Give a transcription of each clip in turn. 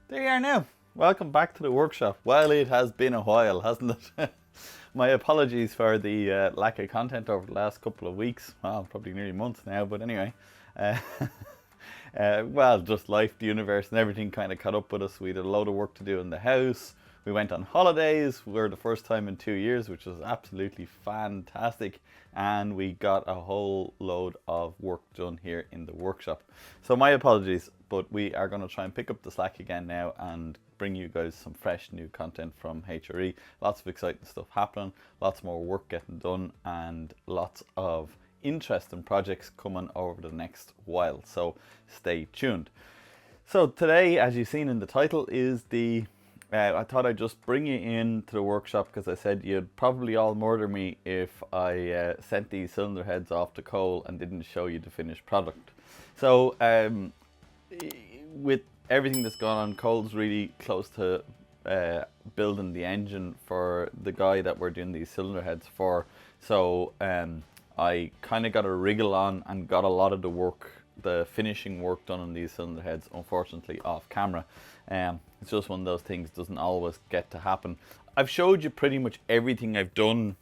There you are now. Welcome back to the workshop. Well, it has been a while, hasn't it? My apologies for the lack of content over the last couple of weeks. Well, probably nearly months now, but anyway. Uh, well, just life, the universe, and everything kind of caught up with us. We had a load of work to do in the house. We went on holidays for the first time in 2 years, which was absolutely fantastic. And we got a whole load of work done here in the workshop. So my apologies, but we are going to try and pick up the slack again now and bring you guys some fresh new content from HRE. Lots of exciting stuff happening, lots more work getting done, and lots of interesting projects coming over the next while. So stay tuned. So today, as you've seen in the title, is I thought I'd just bring you in to the workshop because I said you'd probably all murder me if I sent these cylinder heads off to Cole and didn't show you the finished product. So with everything that's gone on, Cole's really close to building the engine for the guy that we're doing these cylinder heads for. So I kind of got a wriggle on and got a lot of the work, the finishing work done on these cylinder heads, unfortunately off camera. It's just one of those things, doesn't always get to happen. I've showed you pretty much everything I've done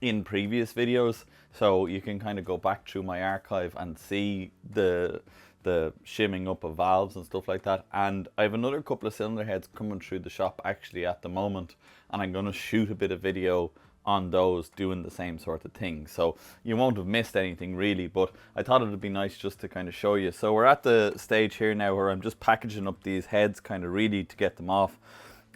in previous videos, so you can kind of go back through my archive and see the shimming up of valves and stuff like that. And I have another couple of cylinder heads coming through the shop actually at the moment, and I'm going to shoot a bit of video on those doing the same sort of thing, so you won't have missed anything really, but I thought it would be nice just to kind of show you. So we're at the stage here now where I'm just packaging up these heads kind of really to get them off.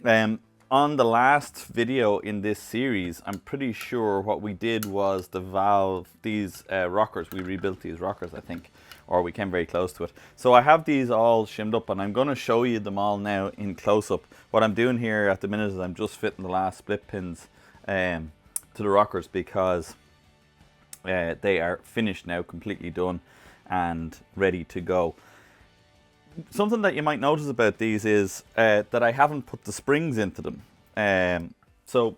On the last video in this series, I'm pretty sure what we did was the valve, these rockers, we rebuilt these rockers I think, or we came very close to it. So I have these all shimmed up and I'm going to show you them all now in close-up. What I'm doing here at the minute is I'm just fitting the last split pins to the rockers because they are finished now, completely done and ready to go. Something that you might notice about these is that I haven't put the springs into them. So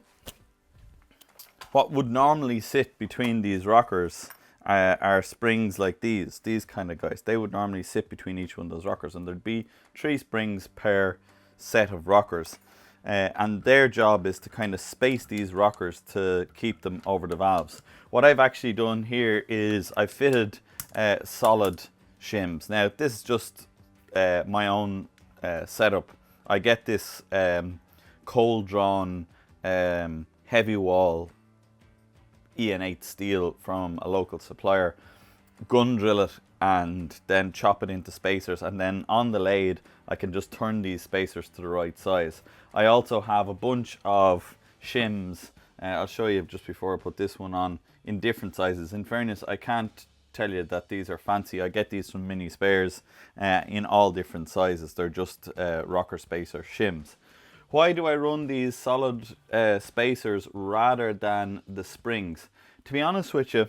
what would normally sit between these rockers are springs like these kind of guys. They would normally sit between each one of those rockers, and there'd be 3 springs per set of rockers. And their job is to kind of space these rockers to keep them over the valves. What I've actually done here is I've fitted solid shims. Now this is just my own setup. I get this cold drawn heavy wall EN8 steel from a local supplier, gun drill it and then chop it into spacers, and then on the lathe I can just turn these spacers to the right size. I also have a bunch of shims, I'll show you just before I put this one on, in different sizes. In fairness, I can't tell you that these are fancy. I get these from Mini Spares in all different sizes. They're just rocker spacer shims. Why do I run these solid spacers rather than the springs? To be honest with you,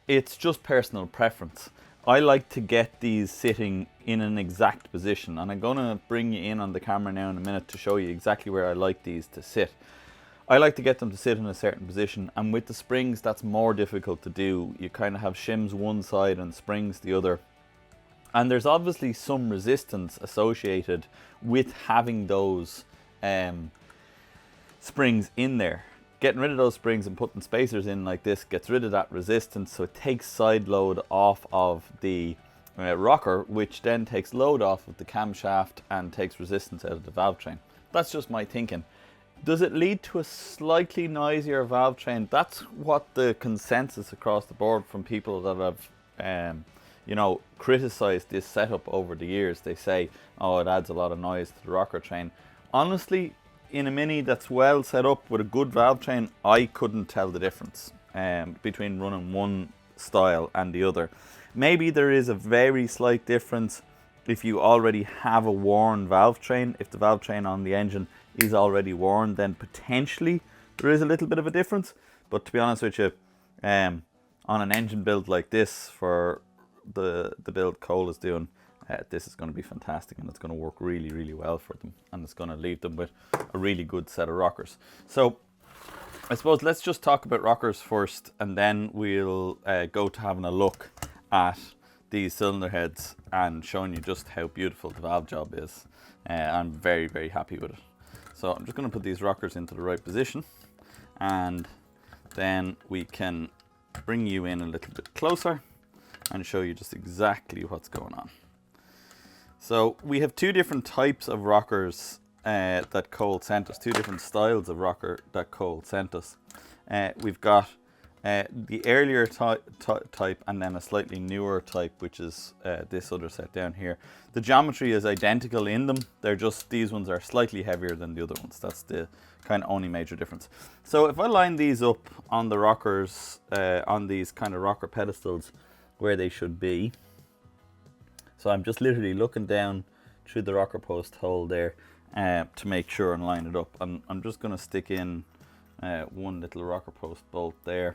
it's just personal preference. I like to get these sitting in an exact position, and I'm going to bring you in on the camera now in a minute to show you exactly where I like these to sit. I like to get them to sit in a certain position, and with the springs that's more difficult to do. You kind of have shims one side and springs the other, and there's obviously some resistance associated with having those springs in there. Getting rid of those springs and putting spacers in like this gets rid of that resistance, so it takes side load off of the rocker, which then takes load off of the camshaft and takes resistance out of the valve train. That's just my thinking. Does it lead to a slightly noisier valve train? That's what the consensus across the board from people that have criticized this setup over the years. They say, oh, it adds a lot of noise to the rocker train. Honestly, in a Mini that's well set up with a good valve train, I couldn't tell the difference between running one style and the other. Maybe there is a very slight difference if you already have a worn valve train. If the valve train on the engine is already worn, then potentially there is a little bit of a difference. But to be honest with you, on an engine build like this, for the build Cole is doing, this is going to be fantastic, and it's going to work really, really well for them, and it's going to leave them with a really good set of rockers. So I suppose let's just talk about rockers first, and then we'll go to having a look at these cylinder heads and showing you just how beautiful the valve job is. I'm very, very happy with it. So I'm just going to put these rockers into the right position, and then we can bring you in a little bit closer and show you just exactly what's going on. So we have two different types of rockers that Cole sent us, two different styles of rocker that Cole sent us. We've got the earlier type and then a slightly newer type, which is this other set down here. The geometry is identical in them, they're just, these ones are slightly heavier than the other ones. That's the kind of only major difference. So if I line these up on the rockers, on these kind of rocker pedestals where they should be, so I'm just literally looking down through the rocker post hole there to make sure and line it up. I'm just going to stick in one little rocker post bolt there,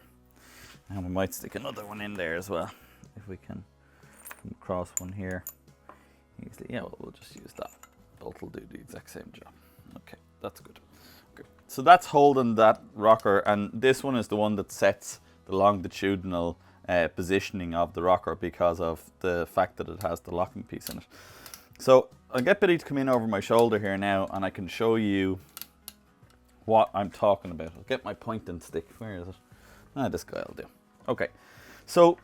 and we might stick another one in there as well if we can come across one here easily. Yeah, well, we'll just use that. Bolt will do the exact same job. Okay, that's good. Okay, so that's holding that rocker, and this one is the one that sets the longitudinal positioning of the rocker because of the fact that it has the locking piece in it. So I'll get Billy to come in over my shoulder here now, and I can show you what I'm talking about. I'll get my pointing stick. Where is it? This guy will do. Okay, so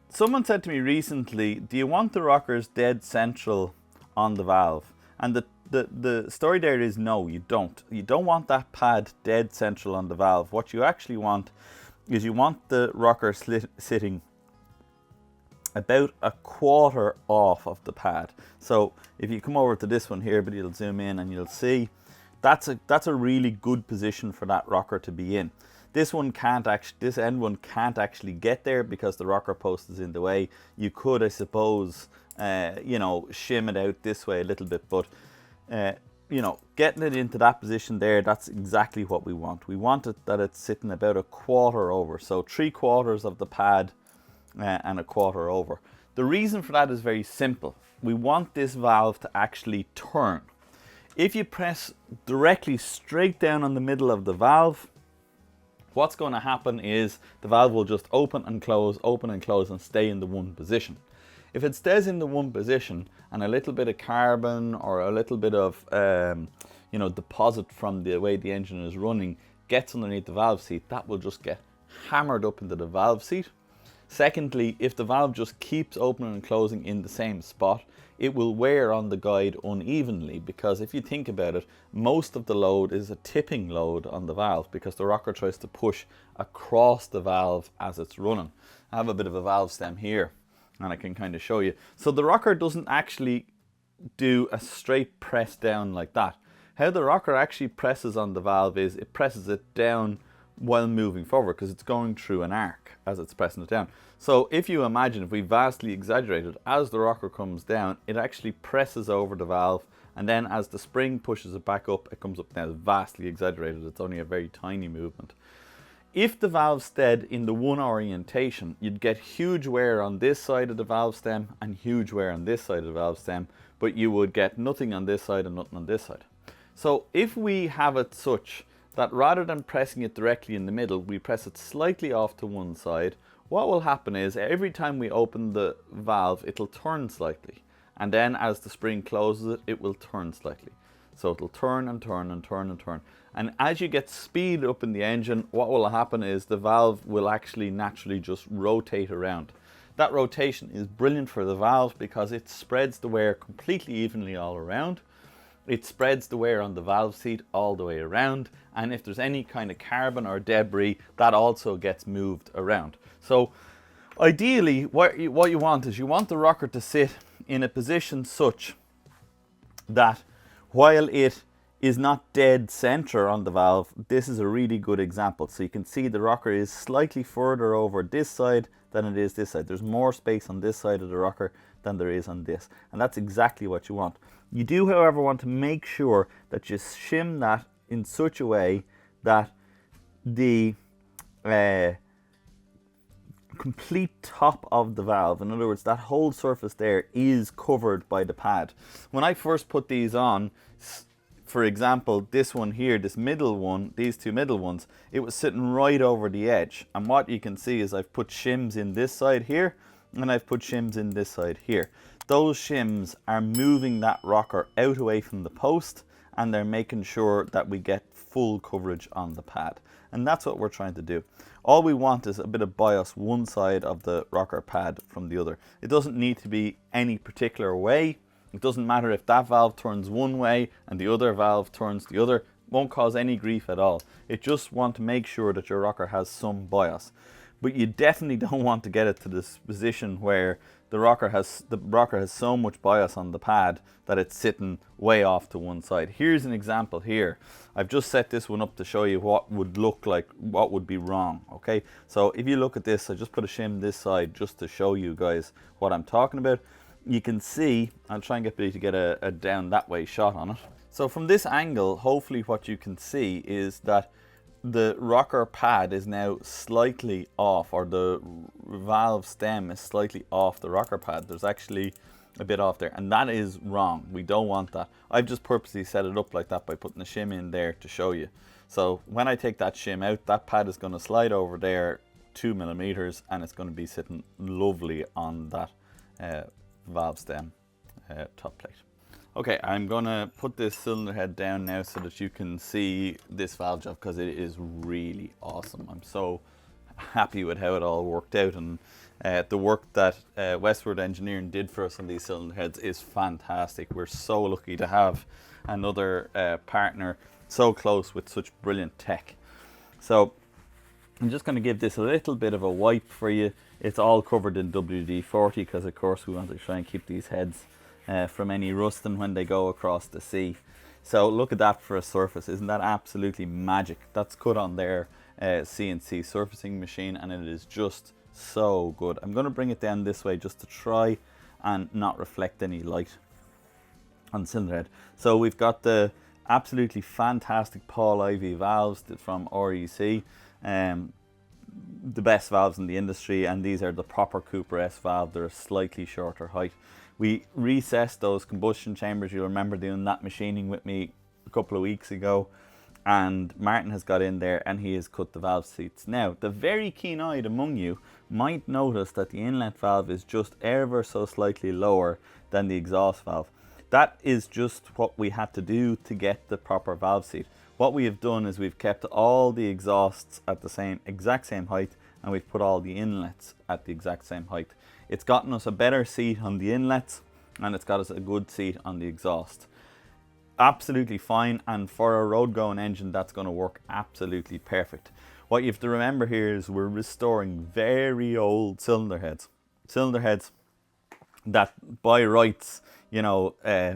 someone said to me recently, do you want the rockers dead central on the valve? And the story there is no, you don't. You don't want that pad dead central on the valve. What you actually want is you want the rocker sitting about a quarter off of the pad. So if you come over to this one here, but you'll zoom in and you'll see that's a really good position for that rocker to be in. This one can't actually, this end one can't actually get there because the rocker post is in the way. You could, I suppose, you know, shim it out this way a little bit, but you know, getting it into that position there, that's exactly what we want. We want it that it's sitting about a quarter over, so 3/4 of the pad and a quarter over. The reason for that is very simple. We want this valve to actually turn. If you press directly straight down on the middle of the valve, what's going to happen is the valve will just open and close and stay in the one position. If it stays in the one position and a little bit of carbon or a little bit of you know, deposit from the way the engine is running gets underneath the valve seat, that will just get hammered up into the valve seat. Secondly, if the valve just keeps opening and closing in the same spot, it will wear on the guide unevenly, because if you think about it, most of the load is a tipping load on the valve because the rocker tries to push across the valve as it's running. I have a bit of a valve stem here and I can kind of show you. So the rocker doesn't actually do a straight press down like that. How the rocker actually presses on the valve is it presses it down while moving forward because it's going through an arc as it's pressing it down. So if you imagine, if we vastly exaggerated, as the rocker comes down, it actually presses over the valve, and then as the spring pushes it back up, it comes up. Now, vastly exaggerated, it's only a very tiny movement. If the valve stayed in the one orientation, you'd get huge wear on this side of the valve stem and huge wear on this side of the valve stem, but you would get nothing on this side and nothing on this side. So if we have it such that rather than pressing it directly in the middle, we press it slightly off to one side, what will happen is every time we open the valve, it'll turn slightly. And then as the spring closes it, it will turn slightly. So it'll turn and turn and turn and turn. And as you get speed up in the engine, what will happen is the valve will actually naturally just rotate around. That rotation is brilliant for the valve because it spreads the wear completely evenly all around. It spreads the wear on the valve seat all the way around, and if there's any kind of carbon or debris, that also gets moved around. So ideally, what you want is you want the rocker to sit in a position such that while it is not dead center on the valve, this is a really good example. So you can see the rocker is slightly further over this side than it is this side. There's more space on this side of the rocker than there is on this, and that's exactly what you want. You do, however, want to make sure that you shim that in such a way that the complete top of the valve, in other words, that whole surface there, is covered by the pad. When I first put these on, for example, this one here, this middle one, these two middle ones, it was sitting right over the edge. And what you can see is I've put shims in this side here and I've put shims in this side here. Those shims are moving that rocker out away from the post, and they're making sure that we get full coverage on the pad. And that's what we're trying to do. All we want is a bit of bias one side of the rocker pad from the other. It doesn't need to be any particular way. It doesn't matter if that valve turns one way and the other valve turns the other. It won't cause any grief at all. It just want to make sure that your rocker has some bias. But you definitely don't want to get it to this position where the rocker has so much bias on the pad that it's sitting way off to one side. Here's an example here. I've just set this one up to show you what would look like, what would be wrong, okay? So if you look at this, I just put a shim this side just to show you guys what I'm talking about. You can see, I'll try and get Billy to get a down that way shot on it. So from this angle, hopefully what you can see is that the rocker pad is now slightly off, or the valve stem is slightly off the rocker pad. There's actually a bit off there, and that is wrong. We don't want that. I've just purposely set it up like that by putting a shim in there to show you. So when I take that shim out, that pad is going to slide over there 2 millimeters, and it's going to be sitting lovely on that valve stem top plate. Okay, I'm gonna put this cylinder head down now so that you can see this valve job, because it is really awesome. I'm so happy with how it all worked out, and the work that Westward Engineering did for us on these cylinder heads is fantastic. We're so lucky to have another partner so close with such brilliant tech. So I'm just going to give this a little bit of a wipe for you. It's all covered in WD-40 because of course we want to try and keep these heads from any rusting when they go across the sea. So look at that for a surface. Isn't that absolutely magic? That's cut on their CNC surfacing machine, and it is just so good. I'm going to bring it down this way just to try and not reflect any light on the cylinder head. So we've got the absolutely fantastic Paul Ivy valves from REC. The best valves in the industry, and these are the proper Cooper S valve. They're a slightly shorter height. We recessed those combustion chambers. You'll remember doing that machining with me a couple of weeks ago, and Martin has got in there and he has cut the valve seats. Now, the very keen-eyed among you might notice that the inlet valve is just ever so slightly lower than the exhaust valve. That is just what we had to do to get the proper valve seat. What we have done is we've kept all the exhausts at the exact same height, and we've put all the inlets at the exact same height. It's gotten us a better seat on the inlets, and it's got us a good seat on the exhaust. Absolutely fine, and for a road going engine that's going to work absolutely perfect. What you have to remember here is we're restoring very old cylinder heads. Cylinder heads that by rights, you know,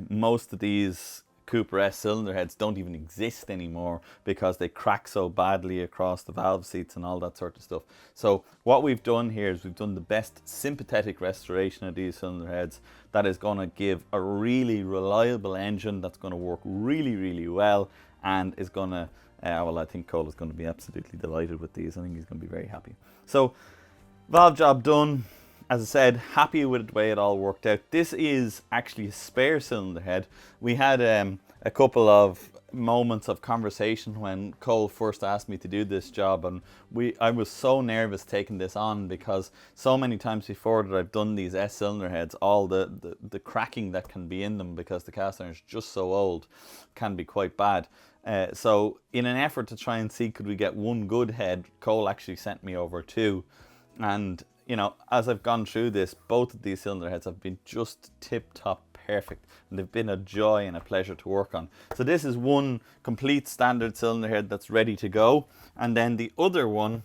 most of these Cooper S cylinder heads don't even exist anymore because they crack so badly across the valve seats and all that sort of stuff. So what we've done here is we've done the best sympathetic restoration of these cylinder heads that is going to give a really reliable engine that's going to work really, really well, and is going to, well, I think Cole is going to be absolutely delighted with these. I think he's going to be very happy. So valve job done. As I said, happy with the way it all worked out. This is actually a spare cylinder head. We had a couple of moments of conversation when Cole first asked me to do this job, and I was so nervous taking this on because so many times before that I've done these S cylinder heads, all the cracking that can be in them because the cast iron is just so old can be quite bad. So in an effort to try and see could we get one good head, Cole actually sent me over two, and you know, as I've gone through this, both of these cylinder heads have been just tip-top perfect, and they've been a joy and a pleasure to work on. So this is one complete standard cylinder head that's ready to go, and then the other one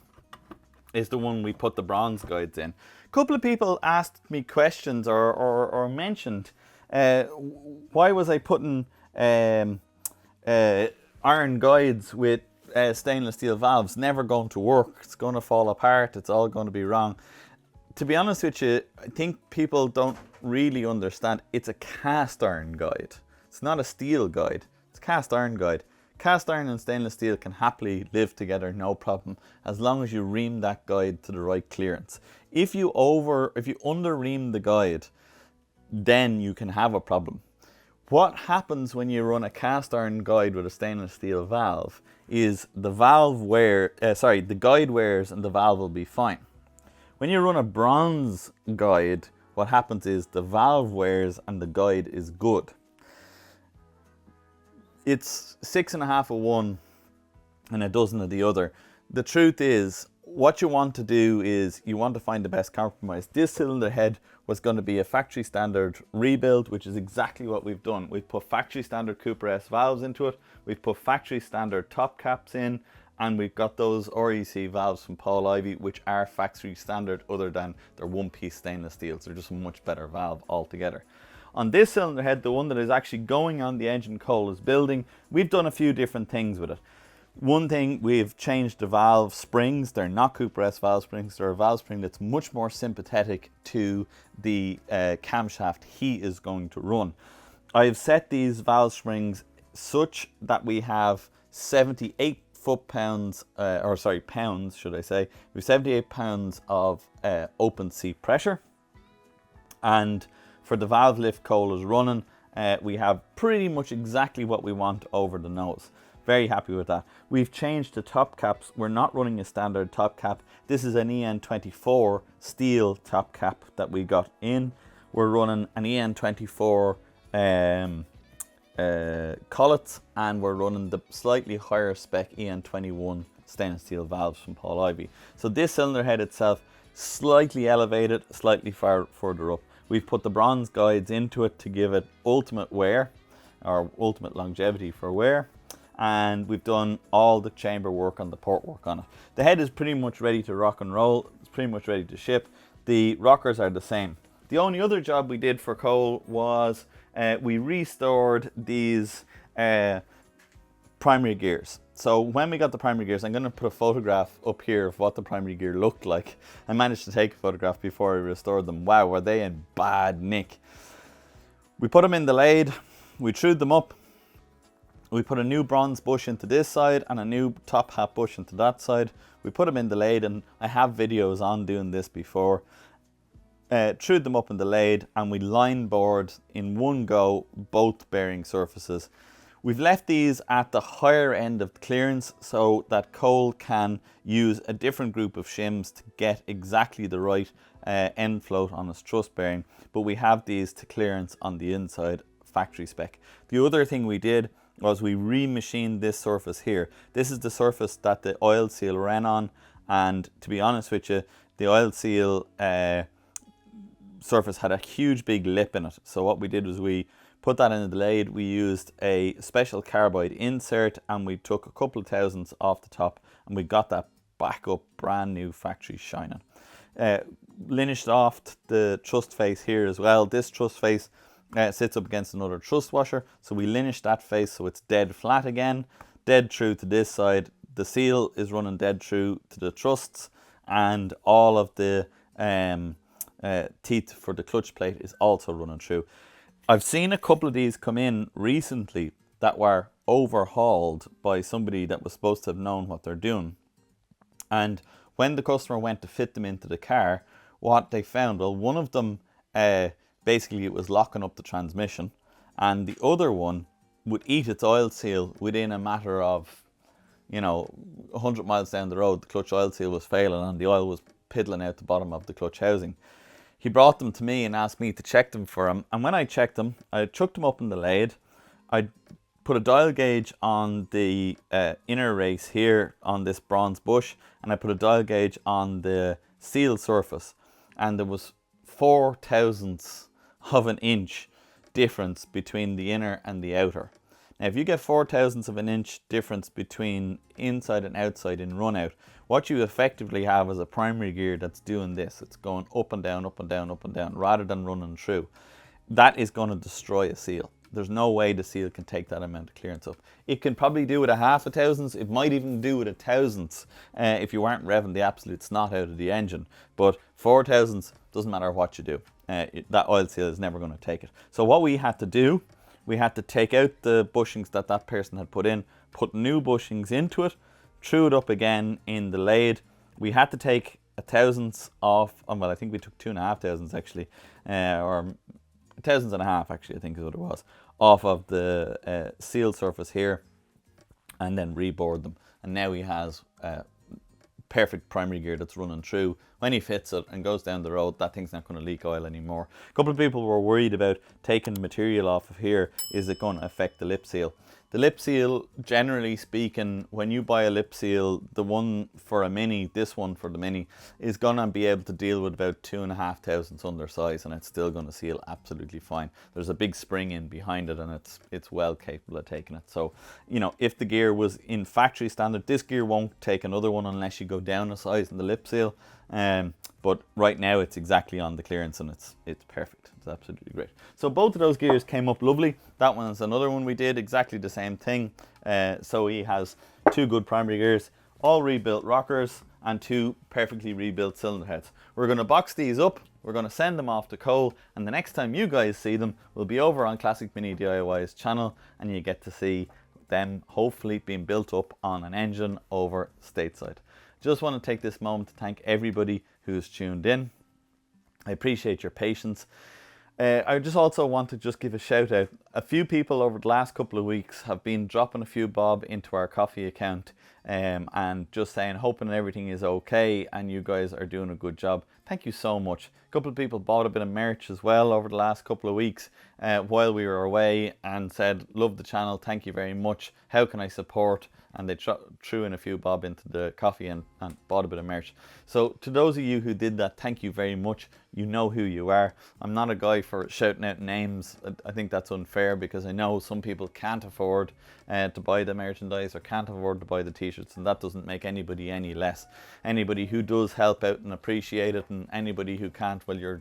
is the one we put the bronze guides in. A couple of people asked me questions or mentioned why was I putting iron guides with stainless steel valves. Never going to work. It's going to fall apart. It's all going to be wrong. To be honest with you, I think people don't really understand. It's a cast iron guide. It's not a steel guide. It's a cast iron guide. Cast iron and stainless steel can happily live together, no problem, as long as you ream that guide to the right clearance. If you under ream the guide, then you can have a problem. What happens when you run a cast iron guide with a stainless steel valve is the guide wears and the valve will be fine. When you run a bronze guide, what happens is the valve wears and the guide is good. It's 6.5 of one and a dozen of the other. The truth is, what you want to do is you want to find the best compromise. This cylinder head was going to be a factory standard rebuild, which is exactly what we've done. We've put factory standard Cooper S valves into it. We've put factory standard top caps in, and we've got those REC valves from Paul Ivy, which are factory standard other than they're one-piece stainless steels. They're just a much better valve altogether. On this cylinder head, the one that is actually going on the engine Cole is building, we've done a few different things with it. One thing, we've changed the valve springs. They're not Cooper S valve springs. They're a valve spring that's much more sympathetic to the camshaft he is going to run. I've set these valve springs such that we have 78 pounds should I say. We have 78 pounds of open seat pressure. And for the valve lift Cole is running, we have pretty much exactly what we want over the nose. Very happy with that. We've changed the top caps. We're not running a standard top cap. This is an EN24 steel top cap that we got in. We're running an EN24 collets, and we're running the slightly higher spec EN21 stainless steel valves from Paul Ivy. So this cylinder head itself, slightly elevated, slightly further up. We've put the bronze guides into it to give it ultimate wear, or ultimate longevity for wear. And we've done all the chamber work on the port work on it. The head is pretty much ready to rock and roll. It's pretty much ready to ship. The rockers are the same. The only other job we did for Cole was we restored these primary gears. So when we got the primary gears, I'm going to put a photograph up here of what the primary gear looked like. I managed to take a photograph before I restored them. Wow, were they in bad nick. We put them in the lathe. We trued them up. We put a new bronze bush into this side and a new top hat bush into that side. We put them in the lathe, and I have videos on doing this before. Trued them up in the lathe, and we line bored in one go both bearing surfaces. We've left these at the higher end of the clearance so that Cole can use a different group of shims to get exactly the right end float on his truss bearing, but we have these to clearance on the inside, factory spec. The other thing we did was we remachined this surface here. This is the surface that the oil seal ran on, and to be honest with you, the oil seal surface had a huge big lip in it. So what we did was we put that in the lathe. We used a special carbide insert, and we took a couple of thousandths off the top, and we got that back up brand new factory shining. Linished off the truss face here as well. This truss face sits up against another truss washer, so we linished that face so it's dead flat again, dead true to this side. The seal is running dead true to the trusses, and all of the teeth for the clutch plate is also running true. I've seen a couple of these come in recently that were overhauled by somebody that was supposed to have known what they're doing, and when the customer went to fit them into the car, what they found, well, one of them basically it was locking up the transmission, and the other one would eat its oil seal within a matter of, 100 miles down the road. The clutch oil seal was failing and the oil was piddling out the bottom of the clutch housing. He brought them to me and asked me to check them for him, and when I checked them, I chucked them up in the lathe. I put a dial gauge on the inner race here on this bronze bush, and I put a dial gauge on the seal surface, and there was 4 thousandths of an inch difference between the inner and the outer. Now if you get 4 thousandths of an inch difference between inside and outside in run out, what you effectively have is a primary gear that's doing this. It's going up and down, up and down, up and down, rather than running through. That is going to destroy a seal. There's no way the seal can take that amount of clearance up. It can probably do with a half a thousandths. It might even do with a thousandths if you aren't revving the absolute snot out of the engine. But 4 thousandths, doesn't matter what you do. That oil seal is never going to take it. So what we had to do, we had to take out the bushings that person had put in, put new bushings into it, true it up again in the lathe. We had to take a thousandths off, well, I think we took 2.5 thousandths actually, or 1.5 thousandths actually, I think is what it was, off of the seal surface here, and then reboard them. And now he has perfect primary gear that's running true when he fits it and goes down the road, that thing's not going to leak oil anymore. A couple of people were worried about taking material off of here. Is it going to affect the lip seal? The lip seal, generally speaking, when you buy a lip seal, the one for a Mini, this one for the Mini, is going to be able to deal with about 2,500 under size, and it's still going to seal absolutely fine. There's a big spring in behind it, and it's well capable of taking it. So, you know, if the gear was in factory standard, this gear won't take another one unless you go down a size in the lip seal. But right now it's exactly on the clearance, and it's perfect. It's absolutely great. So both of those gears came up lovely. That one's another one we did exactly the same thing. So he has 2 good primary gears, all rebuilt rockers, and 2 perfectly rebuilt cylinder heads. We're going to box these up, we're going to send them off to Cole, and the next time you guys see them, we'll be over on Classic Mini DIY's channel, and you get to see them hopefully being built up on an engine over stateside. Just want to take this moment to thank everybody who's tuned in. I appreciate your patience. I just also want to just give a shout out. A few people over the last couple of weeks have been dropping a few bob into our coffee account and just saying, hoping everything is okay and you guys are doing a good job. Thank you so much. A couple of people bought a bit of merch as well over the last couple of weeks while we were away and said, love the channel, thank you very much. How can I support? And they threw in a few bob into the coffee and bought a bit of merch. So to those of you who did that, thank you very much. You know who you are. I'm not a guy for shouting out names. I think that's unfair because I know some people can't afford to buy the merchandise or can't afford to buy the t-shirts, and that doesn't make anybody any less. Anybody who does help out and appreciate it, and anybody who can't, well,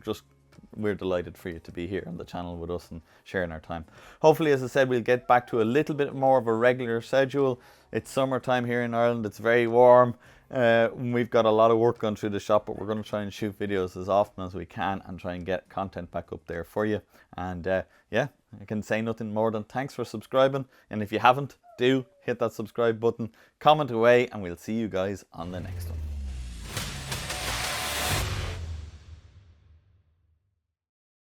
we're delighted for you to be here on the channel with us and sharing our time. Hopefully, as I said, we'll get back to a little bit more of a regular schedule. It's summertime here in Ireland. It's very warm. We've got a lot of work going through the shop, but we're going to try and shoot videos as often as we can and try and get content back up there for you. And yeah, I can say nothing more than thanks for subscribing. And if you haven't, do hit that subscribe button, comment away, and we'll see you guys on the next one.